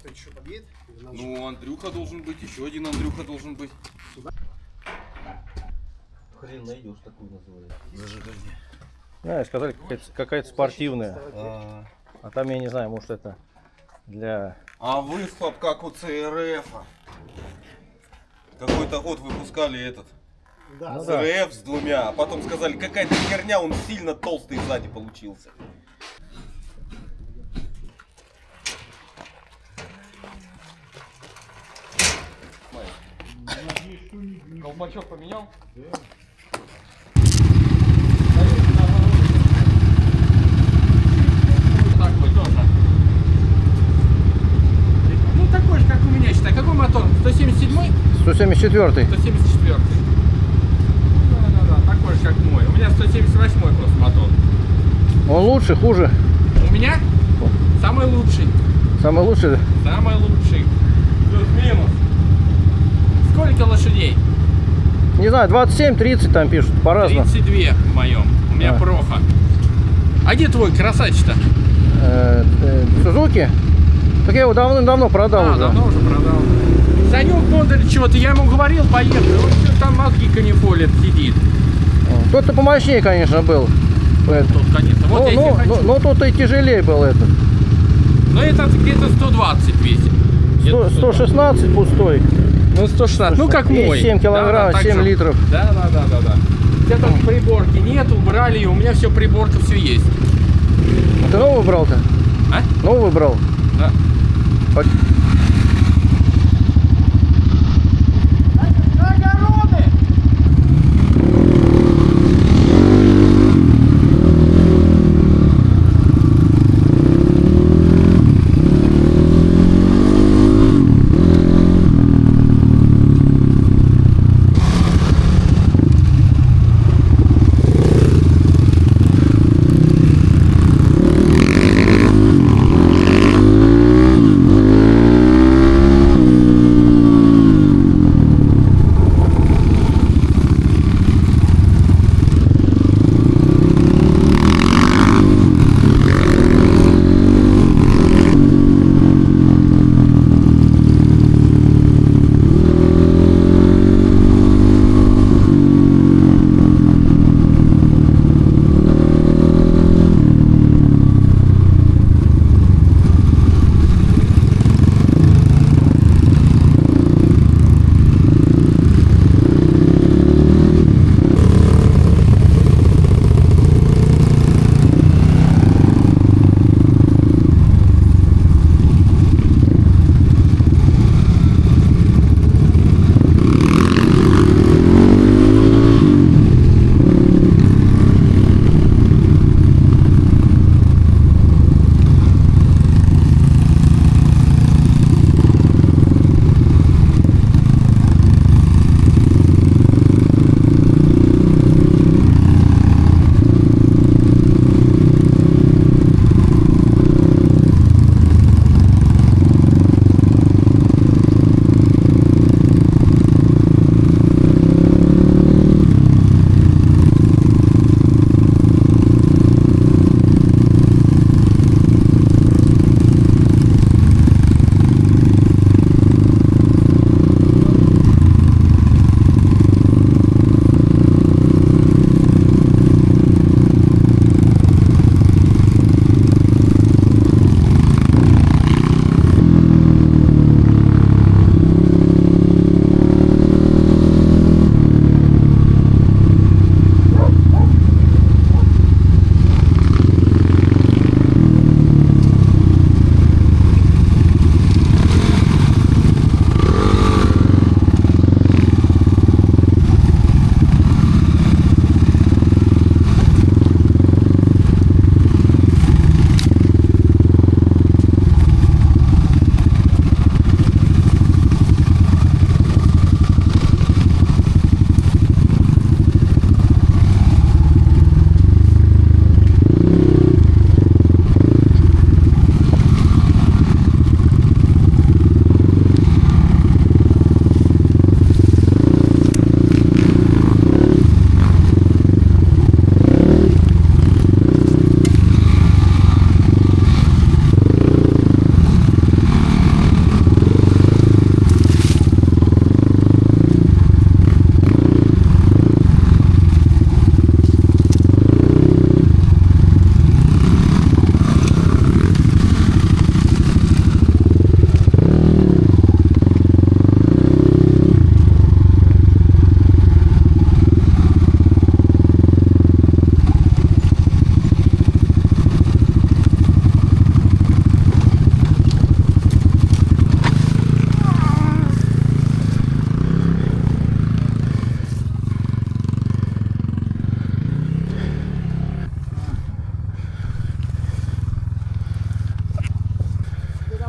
кто-то еще подъедет? Ну, Андрюха должен быть, еще один Андрюха должен быть. Хрен найдешь, такую называют. Зажигание. Да, сказали, какая-то спортивная. А там я не знаю, может это для... А выхлоп как у ЦРФ. Какой-то год выпускали этот Да, Ну да. ЦРФ с двумя, а потом сказали, какая-то херня, он сильно толстый сзади получился. Колпачок поменял? Ну такой же, как у меня, считай. Какой мотор? 177-й? 174. 174-й. Да, такой же, как мой. У меня 178-й просто мотор. Он лучше, хуже? У меня самый лучший. Самый лучший? Да? Самый лучший. Плюс-минус. Сколько лошадей? Не знаю, 27-30 там пишут, по-разному. 32 в моем. У меня А. проха. А где твой красавчик-то? Сузуки? Так я его давным-давно продал уже. Давно уже продал. Санек Бондарь чего-то, я ему говорил, поехали. Он что-то там мозги канифолит сидит. Тот-то помощнее, конечно, был. Тут, конечно. Вот если хочу. Но тот и тяжелее был этот. Но этот где-то 120 весит. 116 пустой. Ну 116, ну как И мой. 7 килограмм, так 7 же. литров. Да. У тебя там приборки нет, убрали ее, у меня все приборка, все есть. Ты новый брал-то? А? Новый брал? Да.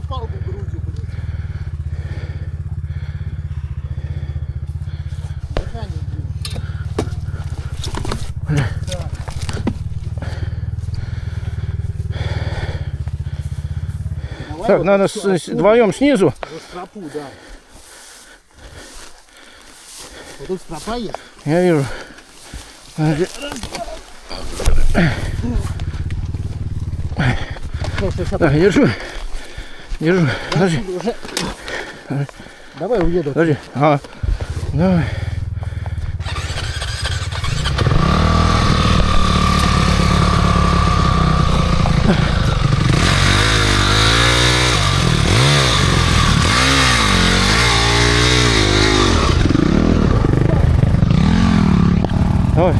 палку грудью, блядь. Дыхание, блин. Давай Так, вот надо отсюда, вдвоем снизу. вот стропу, да. Вот тут стропа есть. Я вижу. Подожди. Слушай, сейчас Так, держу. Держу. Подожди. уже. Давай уеду. Подожди. А, давай. Давай.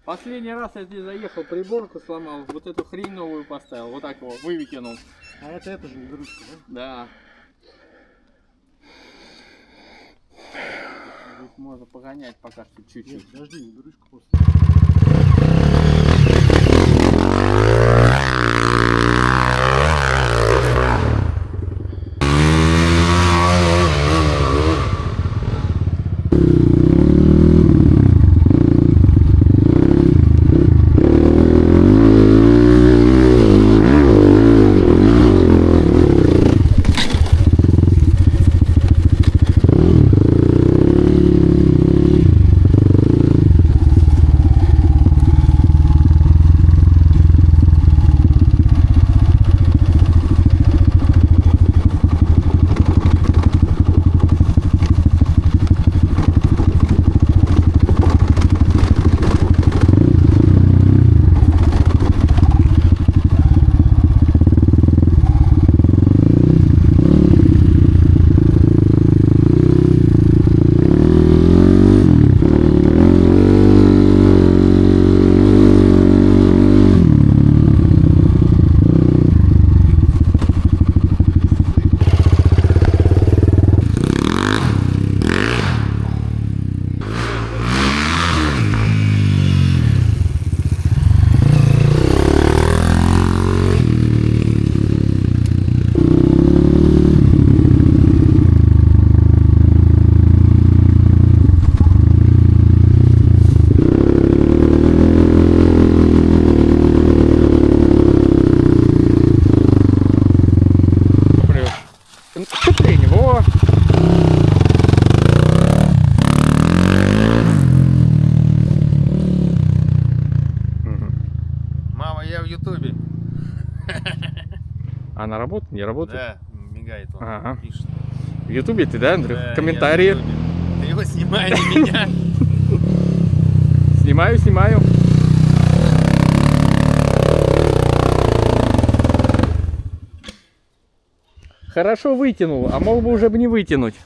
Последний раз я здесь заехал, приборку сломал, вот эту хрень новую поставил, вот так его выкинул. А это же игрушка, да? Да. Здесь можно погонять пока что чуть-чуть. Нет, подожди, игрушка просто. Сцепление, во! Мама, я в Ютубе. Она работает, не работает? Да, мигает он, Ага. пишет. В Ютубе ты, да, Андрюх? Да, Комментарии. я в Ютубе. Ты его снимай, не меня. Снимаю, снимаю. Хорошо вытянул, а мог бы уже бы не вытянуть.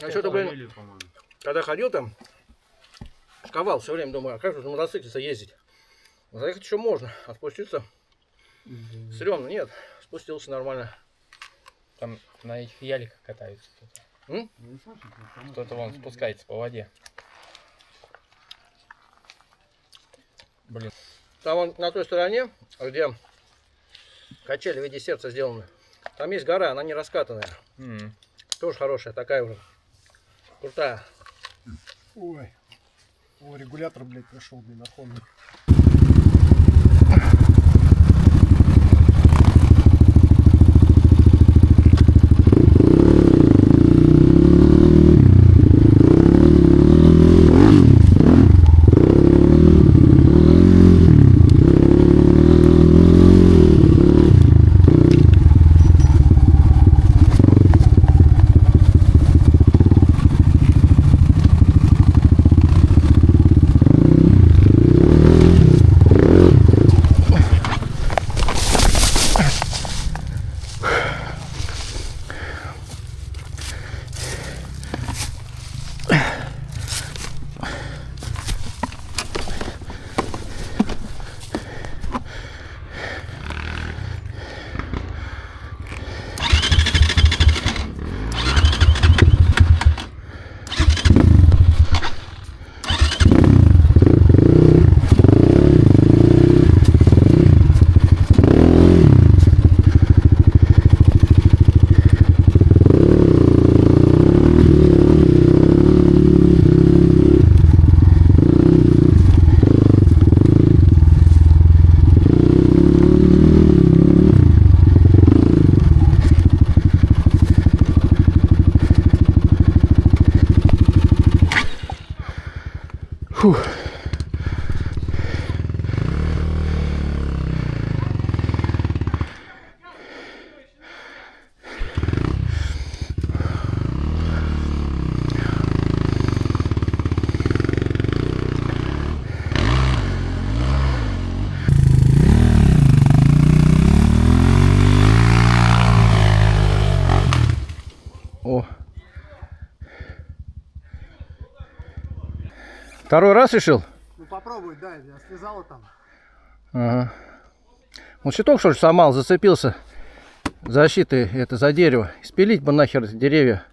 А что-то, блин, когда ходил там, шковал все время, думаю, а как же на мотоцикле ездить? Заехать еще можно, а спуститься стрёмно. Нет, спустился нормально. Там на этих яликах катаются кто-то. Кто-то вон спускается по воде. Блин. Там вон на той стороне, где качели в виде сердца сделаны, там есть гора, она не раскатанная. Тоже хорошая, такая уже. Крутая. Ой. О, регулятор, блядь, пришел, блин, находный. Фух. О. Второй раз решил? Ну попробуй, да, я слезала там. Ага. Он щиток, что ли, сломал, зацепился защитой это за дерево. Спилить бы нахер эти деревья.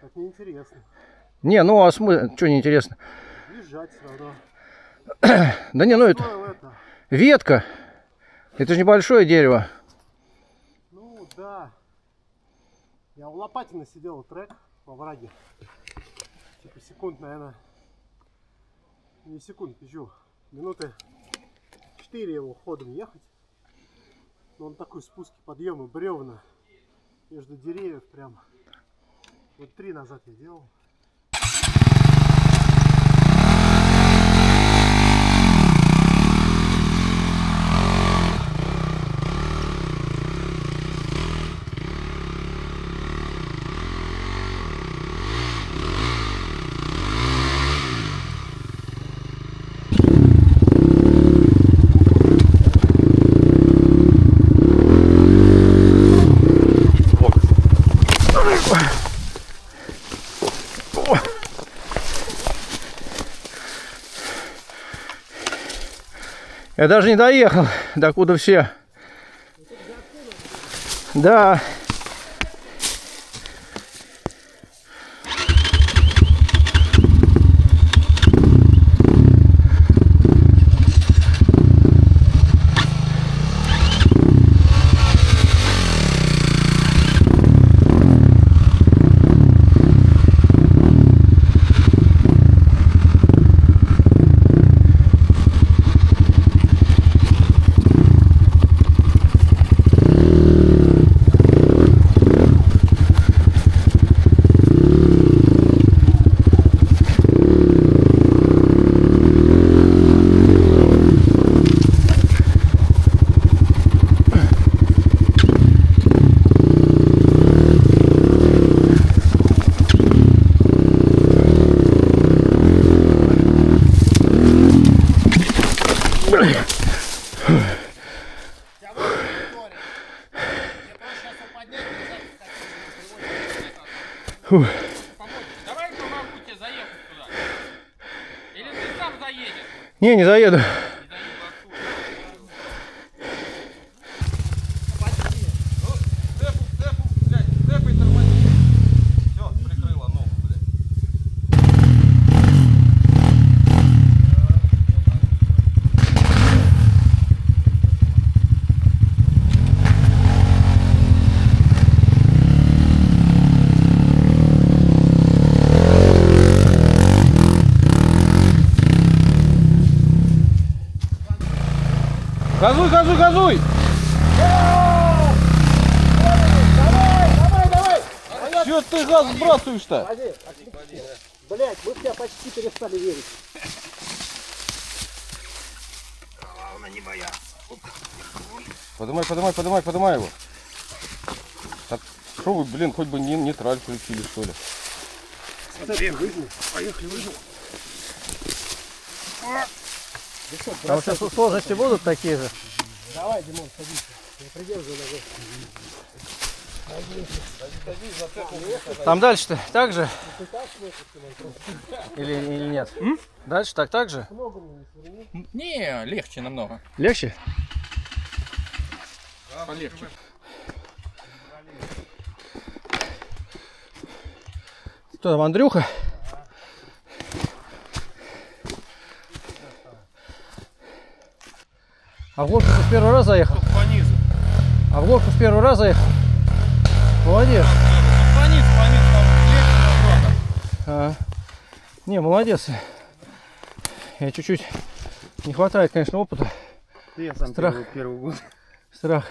Так неинтересно. Не, ну а смысл, что неинтересно? Лежать все равно. Да не, ну это Это. ветка. Это же небольшое дерево. Ну да. Я у Лопатина сидел трек во враге. Типа секунд, наверное. Не секунд, пизжу. Минуты 4 его ходом ехать. Но он такой спуск, подъемы, бревна. Между деревьев прям. Вот 3 назад я делал. Я даже не доехал, докуда все. Да. Фух. Давай помогу тебе заехать туда. Или ты сам заедешь? Не, не заеду. Цепу, цепу. Газуй, газуй, газуй! Чё ты газ сбрасываешь-то? Блять, мы в тебя почти перестали верить. Поднимай его. Так, шо вы, блин, хоть бы не нейтраль включили, что ли? Там сейчас сложности будут такие же. Давай, Димон, садись. Я придерживаю ногой. Там дальше-то так же? Или нет? Дальше так же? Не, легче намного. Легче? Полегче. Кто там, Андрюха? А в горку с первого раза заехал? По низу. А в горку с первого раза заехал? Молодец. По низу, там легче намного. Не, молодец. Я чуть-чуть не хватает, конечно, опыта. Я сам Страх. первый год. Страх.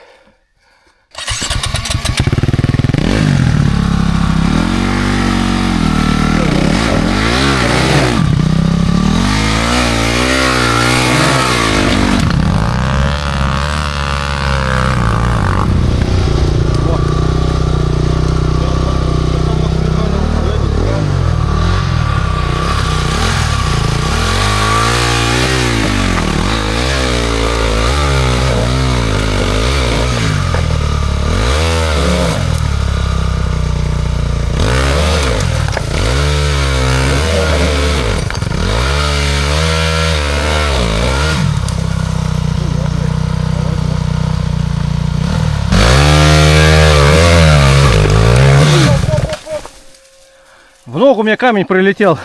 В ногу мне камень прилетел. А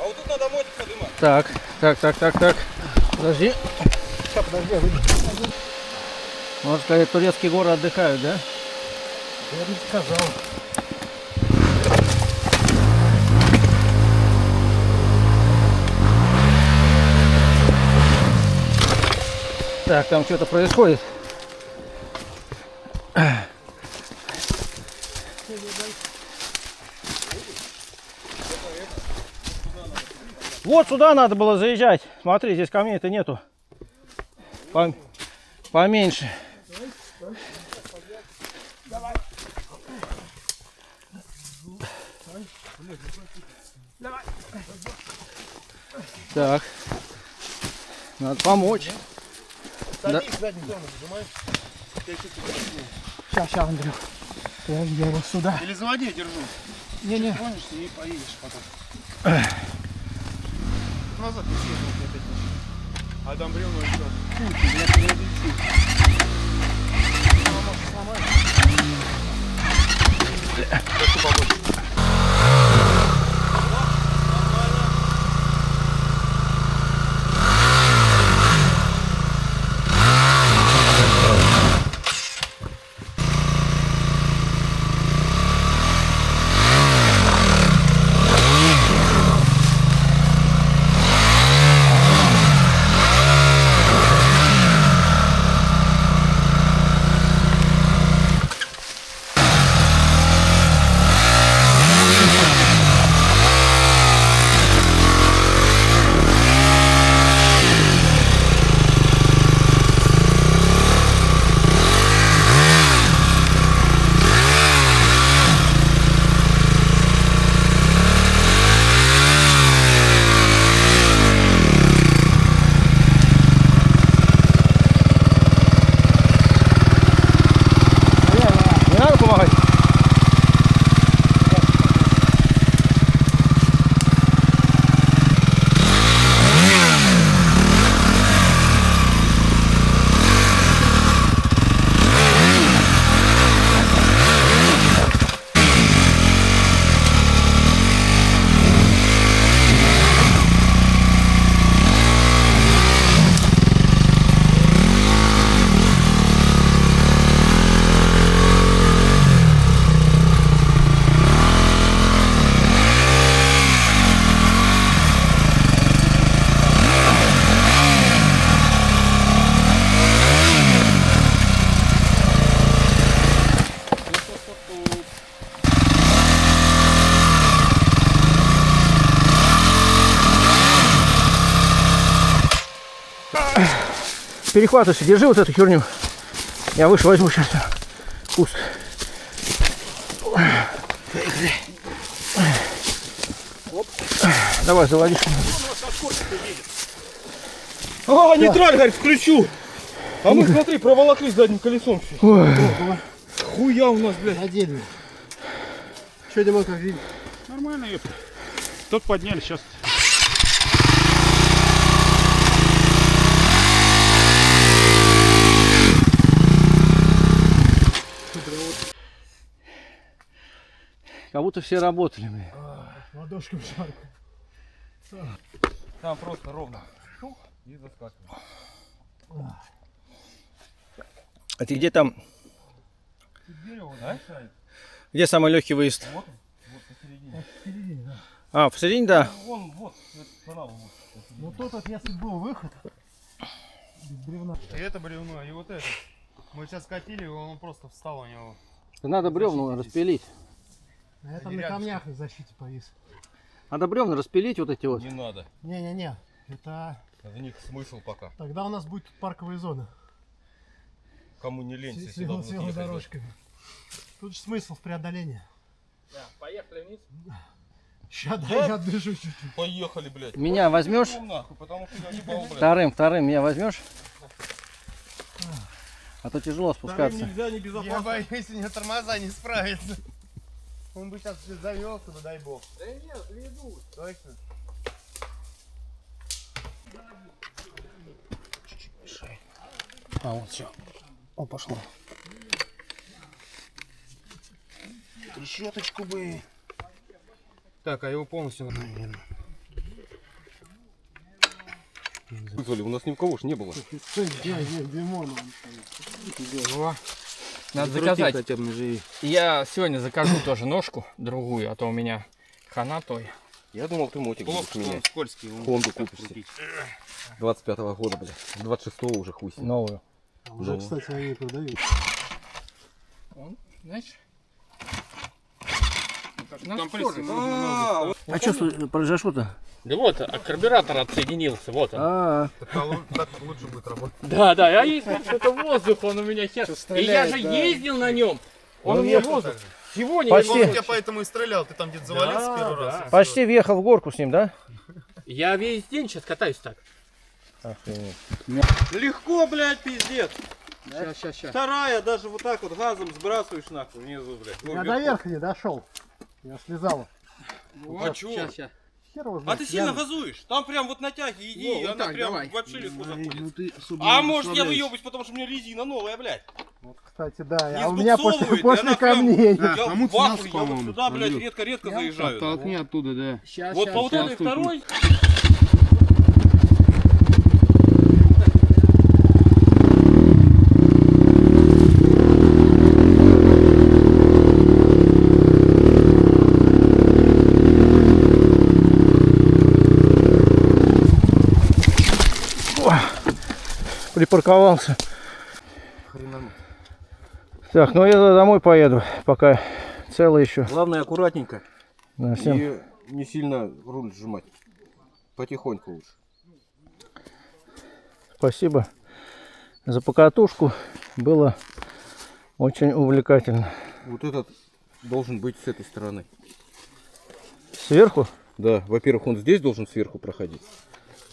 вот тут надо мотик поднимать. Так. Подожди. Сейчас, подожди, выйди. Можно сказать, турецкие горы отдыхают, да? Я бы сказал. Так, там что-то происходит. Вот сюда надо было заезжать. Смотри, здесь камней-то нету. Поменьше. Так. Надо помочь. Да. Сейчас, Андрюх. Я его сюда. Или заводи, держу. Не-не. Тронешься и поедешь потом. Назад не съездил опять. А там бревно еще. перехватывайся, держи вот эту херню. Я выше возьму сейчас. Куст. Давай, заводи. А, нейтраль, говорит, включу. А мы, смотри, проволокли задним колесом все. Хуя у нас, блядь. Отдельно. Че, Димон, как видишь? Нормально, ёпта. Тут подняли, сейчас. Как будто все работали. Блин. Ладошкам жарко. Там просто ровно. Шух, и заскакиваем. А ты где там? Дерево мешает. Где самый легкий выезд? Вот посередине. Посередине, да. А, посередине, да. Вон, вот, этот канал. Вот. Ну тут вот, если был выход, без бревна. И это бревно, и вот это. Мы сейчас катили, и он просто встал у него. Надо бревна распилить. А я там на камнях на защите повис. Надо бревна распилить вот эти вот. Не надо. Не-не-не, это... За них смысл пока. Тогда у нас будет тут парковая зона. Кому не лень, С если сюда будут ехать. велодорожками. Тут же смысл в преодолении. Поехали вниз. Сейчас дай я отдышу чуть-чуть. Поехали, блядь. Меня возьмешь? Ну, нахуй, потому что я не бал, блядь. Вторым меня возьмешь? А то тяжело Вторым спускаться. нельзя, небезопасно. боюсь, если мне тормоза не справится. Он бы сейчас завелся, ну дай бог. Да нет, ведут. Точно. А вот все. О, пошло. Трещоточку бы. Так, а его полностью... Вызвали, у нас ни у кого ж не было. Димон. Надо заказать. Я сегодня закажу тоже ножку другую, а то у меня хана той. Я думал, ты мотик будешь менять. скользкий. Хонду купишь себе. 25-го года, блядь. 26-го уже хуй с ним. Новую. Уже, Ну. кстати, они продают. Он, знаешь? Там А что произошло-то? Да вот, а карбюратор отсоединился, вот он. Так лучше будет работать. Да, а есть что-то воздух, он у меня хер. И я же ездил на нем. Он у меня воздух. Сегодня Почти. я Я поэтому и стрелял, ты там где-то завалился первый раз. да. Почти въехал в горку с ним, да? Я весь день сейчас катаюсь так. Легко, блядь, пиздец. Сейчас. Вторая, даже вот так вот газом сбрасываешь нахуй внизу, блядь. Я до верха не дошел. Я слезал. А чё? Сейчас. Хер его А знает. ты сильно газуешь? Там прям вот на тяге иди, Во, и вот она так, прям давай. вообще легко заходит. ты А может я выебусь, потому что у меня резина новая, блядь. Вот, кстати, да. Не А у меня сбуксовывает, и после она прям- камней. Я в ахуе, я вот сюда, блядь, редко-редко заезжаю. оттуда, да. Сейчас. Вот по вот этой второй. Припарковался. Так, ну я домой поеду, пока целый еще. Главное аккуратненько. Да, всем И не сильно руль сжимать. Потихоньку лучше. спасибо за покатушку. Было очень увлекательно. Вот этот должен быть с этой стороны. Сверху? Да, во-первых, он здесь должен сверху проходить.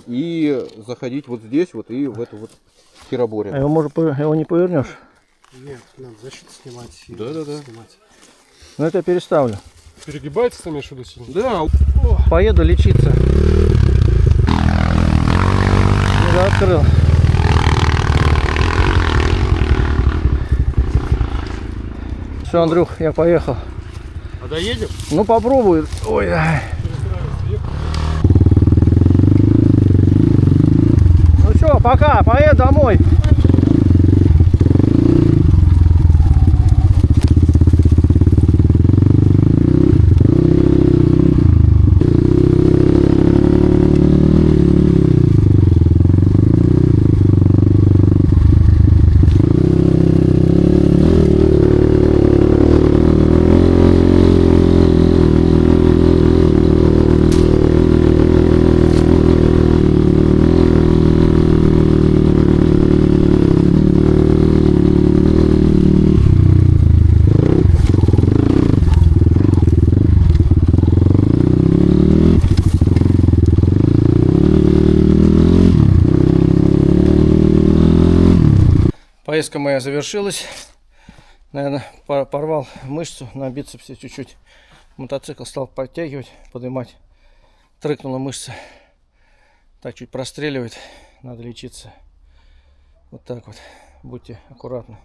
И заходить вот здесь вот и в эту вот А хероборину. его, может, его не повернешь? Нет, надо защиту снимать. и Да. снимать. Ну это я переставлю. Перегибается, имеешь в виду сильно? Да, Поеду лечиться. Я открыл. Все, Андрюх, я поехал. А доедем? Ну попробую. Ой. Ну что, пока, поеду домой. Поездка моя завершилась. Наверное, порвал мышцу на бицепсе чуть-чуть. Мотоцикл стал подтягивать, поднимать. Трыкнула мышца. Так чуть простреливает. Надо лечиться. Вот так вот. Будьте аккуратны.